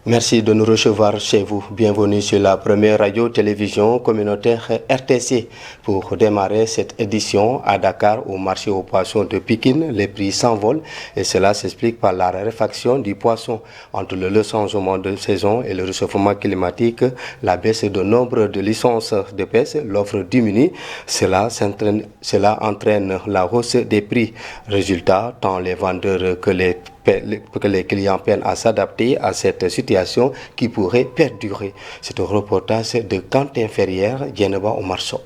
Merci de nous recevoir chez vous. Bienvenue sur la première radio-télévision communautaire RTC. Pour démarrer cette édition à Dakar, au marché aux poissons de Pikine, les prix s'envolent et cela s'explique par la raréfaction du poisson. Entre le changement de saison et le réchauffement climatique, la baisse de nombre de licences de pêche, l'offre diminue. Cela entraîne la hausse des prix. Résultat, tant les vendeurs que les clients peinent à s'adapter à cette situation qui pourrait perdurer. C'est un reportage de Quentin Ferrière, Djeneba Omar Sow.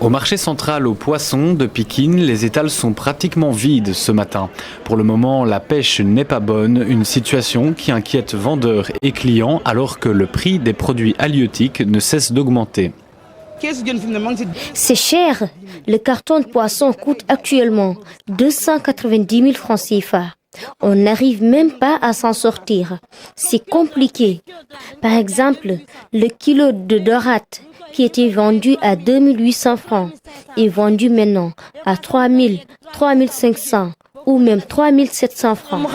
Au marché central aux poissons de Pikine, les étals sont pratiquement vides ce matin. Pour le moment, la pêche n'est pas bonne, une situation qui inquiète vendeurs et clients alors que le prix des produits halieutiques ne cesse d'augmenter. C'est cher. Le carton de poisson coûte actuellement 290 000 francs CFA. On n'arrive même pas à s'en sortir. C'est compliqué. Par exemple, le kilo de dorade qui était vendu à 2800 francs est vendu maintenant à 3000, 3500 ou même 3700 francs.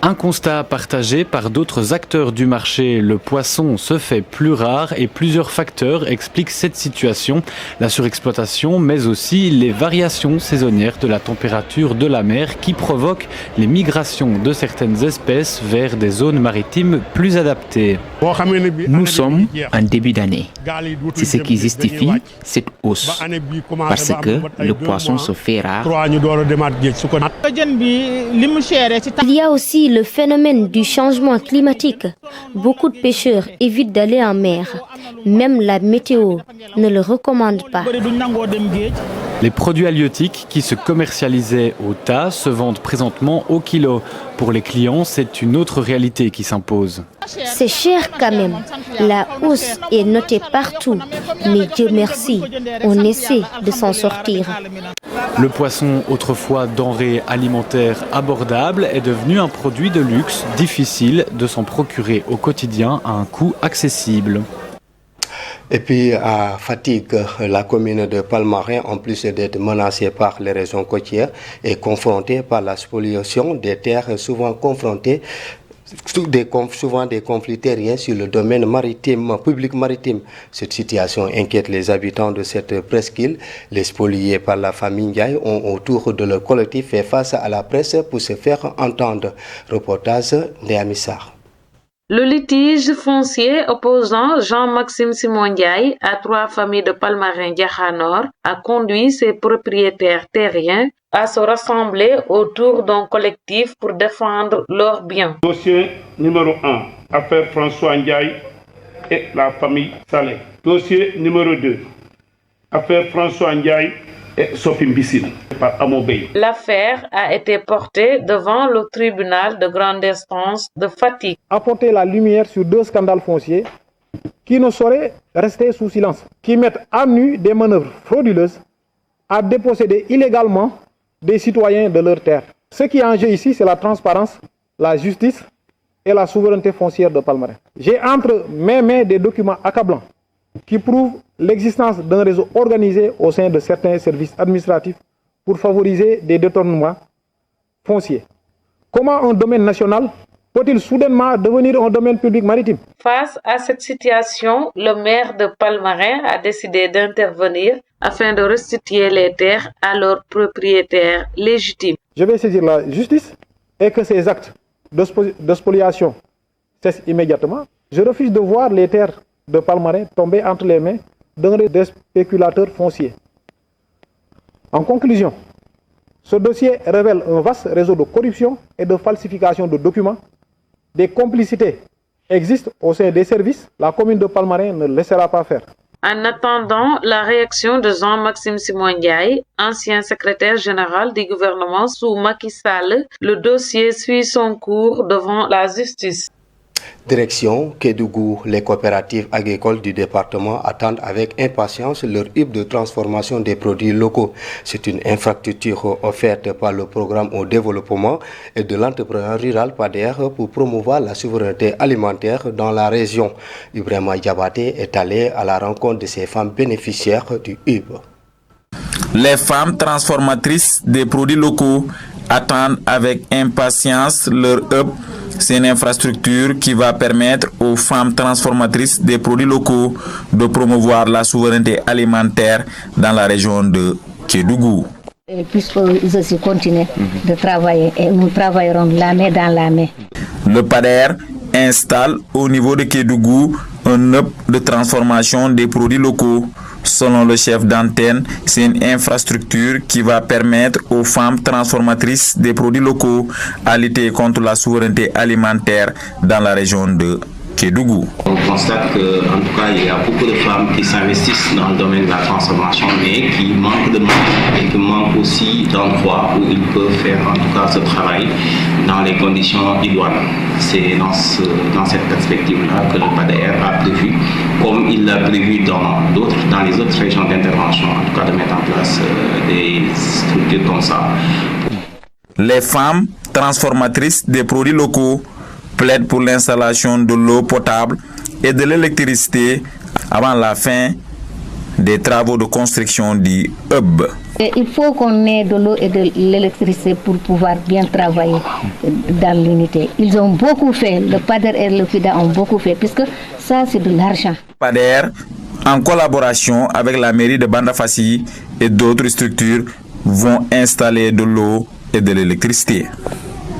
Un constat partagé par d'autres acteurs du marché. Le poisson se fait plus rare et plusieurs facteurs expliquent cette situation. La surexploitation, mais aussi les variations saisonnières de la température de la mer qui provoquent les migrations de certaines espèces vers des zones maritimes plus adaptées. Nous sommes en début d'année. C'est ce qui justifie cette hausse. Parce que le poisson se fait rare. Il y a aussi le phénomène du changement climatique. Beaucoup de pêcheurs évitent d'aller en mer. Même la météo ne le recommande pas. Les produits halieutiques qui se commercialisaient au tas se vendent présentement au kilo. Pour les clients, c'est une autre réalité qui s'impose. C'est cher quand même. La hausse est notée partout. Mais Dieu merci, on essaie de s'en sortir. Le poisson, autrefois denrée alimentaire abordable, est devenu un produit de luxe, difficile de s'en procurer au quotidien à un coût accessible. Et puis à Fatigue, la commune de Palmarin, en plus d'être menacée par les régions côtières, est confrontée par la spoliation des terres souvent des conflits terriens sur le domaine maritime, public maritime. Cette situation inquiète les habitants de cette presqu'île. Les spoliés par la famille Ndiaye ont autour de leur collectif fait face à la presse pour se faire entendre. Reportage d'Amissar. Le litige foncier opposant Jean-Maxime Simon Ndiaye à 3 familles de Palmarin-Diakhanor a conduit ses propriétaires terriens à se rassembler autour d'un collectif pour défendre leurs biens. Dossier numéro 1, affaire François Ndiaye et la famille Saleh. Dossier numéro 2, affaire François Ndiaye et Sophie Mbissine par Amobey. L'affaire a été portée devant le tribunal de grande instance de Fatigue. Apporter la lumière sur 2 scandales fonciers qui ne sauraient rester sous silence, qui mettent à nu des manœuvres frauduleuses à déposséder illégalement des citoyens de leurs terres. Ce qui est en jeu ici, c'est la transparence, la justice et la souveraineté foncière de Palmarin. J'ai entre mes mains des documents accablants qui prouvent l'existence d'un réseau organisé au sein de certains services administratifs pour favoriser des détournements fonciers. Comment un domaine national peut-il soudainement devenir un domaine public maritime? Face à cette situation, le maire de Palmarin a décidé d'intervenir afin de restituer les terres à leurs propriétaires légitimes. Je vais saisir la justice et que ces actes de spoliation cessent immédiatement. Je refuse de voir les terres de Palmarin tomber entre les mains d'un des spéculateurs fonciers. En conclusion, ce dossier révèle un vaste réseau de corruption et de falsification de documents. Des complicités existent au sein des services. La commune de Palmarin ne laissera pas faire. En attendant la réaction de Jean-Maxime Simon Ndiaye, ancien secrétaire général du gouvernement sous Macky Sall, le dossier suit son cours devant la justice. Direction Kédougou, les coopératives agricoles du département attendent avec impatience leur hub de transformation des produits locaux. C'est une infrastructure offerte par le programme au développement et de l'entrepreneuriat rural PADER pour promouvoir la souveraineté alimentaire dans la région. Ibrahima Diabaté est allé à la rencontre de ces femmes bénéficiaires du hub. Les femmes transformatrices des produits locaux attendent avec impatience leur hub. C'est une infrastructure qui va permettre aux femmes transformatrices des produits locaux de promouvoir la souveraineté alimentaire dans la région de Kédougou. Puisqu'ils aussi continuent de travailler et nous travaillerons la main dans la main. Le PADER installe au niveau de Kédougou un hub de transformation des produits locaux. Selon le chef d'antenne, c'est une infrastructure qui va permettre aux femmes transformatrices des produits locaux à lutter contre la souveraineté alimentaire dans la région de Kédougou. On constate qu'en tout cas, il y a beaucoup de femmes qui s'investissent dans le domaine de la transformation, mais qui manquent de moyens et qui manquent aussi d'endroits où ils peuvent faire en tout cas ce travail dans les conditions idoines. C'est dans cette perspective-là que le PADER a prévu, comme il l'a prévu dans les autres régions d'intervention, en tout cas de mettre en place des structures comme ça. Les femmes transformatrices des produits locaux plaident pour l'installation de l'eau potable et de l'électricité avant la fin des travaux de construction du hub. Et il faut qu'on ait de l'eau et de l'électricité pour pouvoir bien travailler dans l'unité. Ils ont beaucoup fait, le PADER et le FIDA ont beaucoup fait, puisque ça c'est de l'argent. PADER, en collaboration avec la mairie de Bandafassi et d'autres structures, vont installer de l'eau et de l'électricité.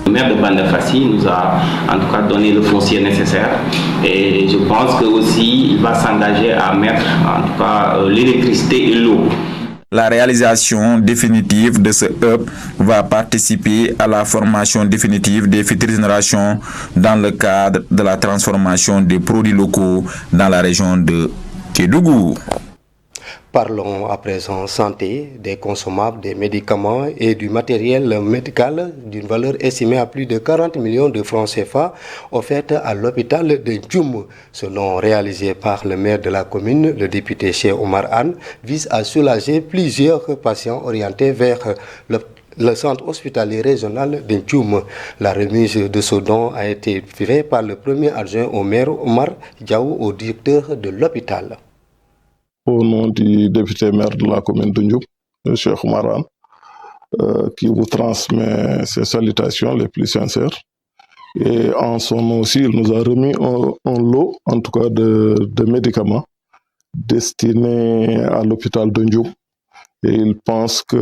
Le maire de Bandafassi nous a en tout cas donné le foncier nécessaire et je pense que aussi il va s'engager à mettre en tout cas l'électricité et l'eau. La réalisation définitive de ce hub va participer à la formation définitive des futures générations dans le cadre de la transformation des produits locaux dans la région de Kédougou. Parlons à présent santé, des consommables, des médicaments et du matériel médical d'une valeur estimée à plus de 40 millions de francs CFA offertes à l'hôpital de Djoum. Ce nom réalisé par le maire de la commune, le député Cheikh Oumar Anne, vise à soulager plusieurs patients orientés vers le centre hospitalier régional de Djoum. La remise de ce don a été faite par le premier adjoint au maire Omar Diaw au directeur de l'hôpital. Au nom du député maire de la commune de Ndioum, M. Cheikh Oumar Anne, qui vous transmet ses salutations les plus sincères. Et en son nom aussi, il nous a remis un lot, en tout cas, de médicaments destinés à l'hôpital de Ndioum. Et il pense que,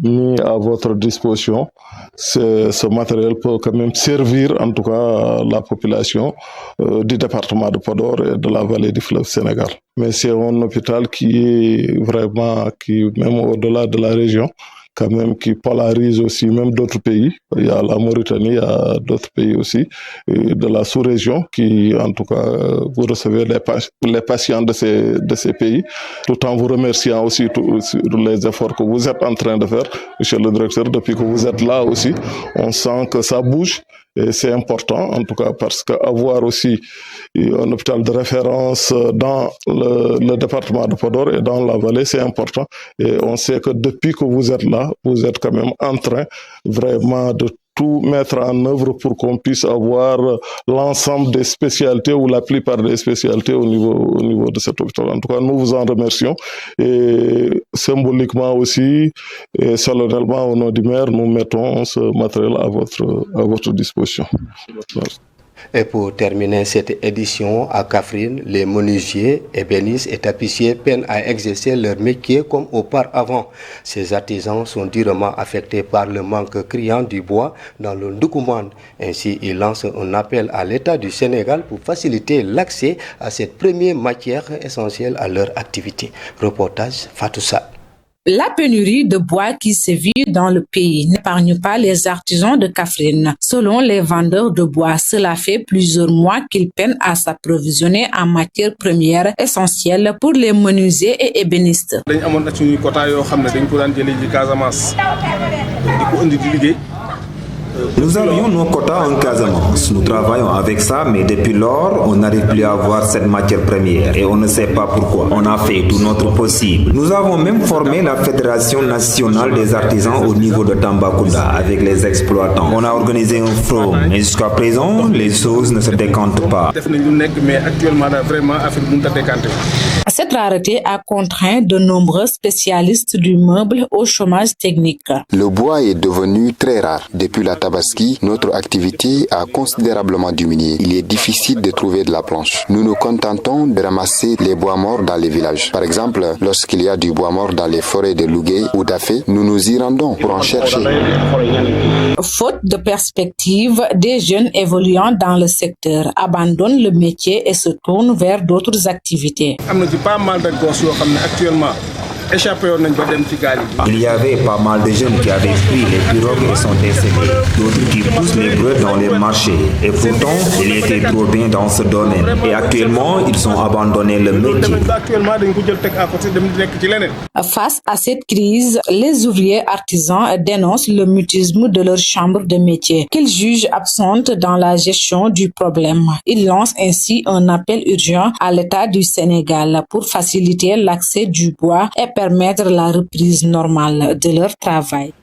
mis à votre disposition, ce matériel peut quand même servir, en tout cas, la population du département de Podor et de la vallée du fleuve Sénégal. Mais c'est un hôpital qui est vraiment, même au-delà de la région, quand même qui polarise aussi même d'autres pays. Il y a la Mauritanie, il y a d'autres pays aussi, de la sous-région qui, en tout cas, vous recevez les patients de ces pays, tout en vous remerciant aussi sur les efforts que vous êtes en train de faire, monsieur le directeur, depuis que vous êtes là aussi. On sent que ça bouge. Et c'est important, en tout cas, parce qu'avoir aussi un hôpital de référence dans le département de Podor et dans la vallée, c'est important. Et on sait que depuis que vous êtes là, vous êtes quand même en train vraiment de tout mettre en œuvre pour qu'on puisse avoir l'ensemble des spécialités ou la plupart des spécialités au niveau de cet hôpital. En tout cas, nous vous en remercions et symboliquement aussi et solennellement au nom du maire, nous mettons ce matériel à votre disposition. Merci. Et pour terminer cette édition à Kaffrine, les menuisiers, ébénistes et tapissiers peinent à exercer leur métier comme auparavant. Ces artisans sont durement affectés par le manque criant du bois dans le Ndoukoumane. Ainsi, ils lancent un appel à l'État du Sénégal pour faciliter l'accès à cette première matière essentielle à leur activité. Reportage Fatoussa. La pénurie de bois qui sévit dans le pays n'épargne pas les artisans de Kaffrine. Selon les vendeurs de bois, cela fait plusieurs mois qu'ils peinent à s'approvisionner en matières premières essentielles pour les menuisiers et ébénistes. Nous avions nos quotas en Casamance. Nous travaillons avec ça, mais depuis lors, on n'arrive plus à avoir cette matière première et on ne sait pas pourquoi. On a fait tout notre possible. Nous avons même formé la Fédération nationale des artisans au niveau de Tambacounda avec les exploitants. On a organisé un forum, mais jusqu'à présent, les choses ne se décantent pas. Cette rareté a contraint de nombreux spécialistes du meuble au chômage technique. Le bois est devenu très rare. Depuis la Tabaski, notre activité a considérablement diminué. Il est difficile de trouver de la planche. Nous nous contentons de ramasser les bois morts dans les villages. Par exemple, lorsqu'il y a du bois mort dans les forêts de Lougué ou d'Afé, nous nous y rendons pour en chercher. Faute de perspective, des jeunes évoluant dans le secteur abandonnent le métier et se tournent vers d'autres activités. Pas mal de gosses actuellement échappé. Il y avait pas mal de jeunes qui avaient pris les pirogues et sont décédés. D'autres qui poussent les bœufs dans les marchés. Et pourtant, ils étaient trop bien dans ce domaine. Et actuellement, ils ont abandonné le métier. Face à cette crise, les ouvriers artisans dénoncent le mutisme de leur chambre de métier, qu'ils jugent absente dans la gestion du problème. Ils lancent ainsi un appel urgent à l'État du Sénégal pour faciliter l'accès du bois et permettre la reprise normale de leur travail.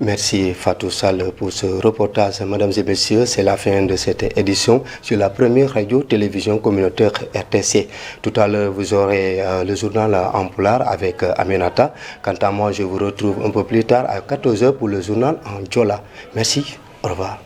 Merci Fatou Sall pour ce reportage. Mesdames et messieurs, c'est la fin de cette édition sur la première radio-télévision communautaire RTC. Tout à l'heure, vous aurez le journal en pulaar avec Aminata. Quant à moi, je vous retrouve un peu plus tard à 14h pour le journal en Diola. Merci, au revoir.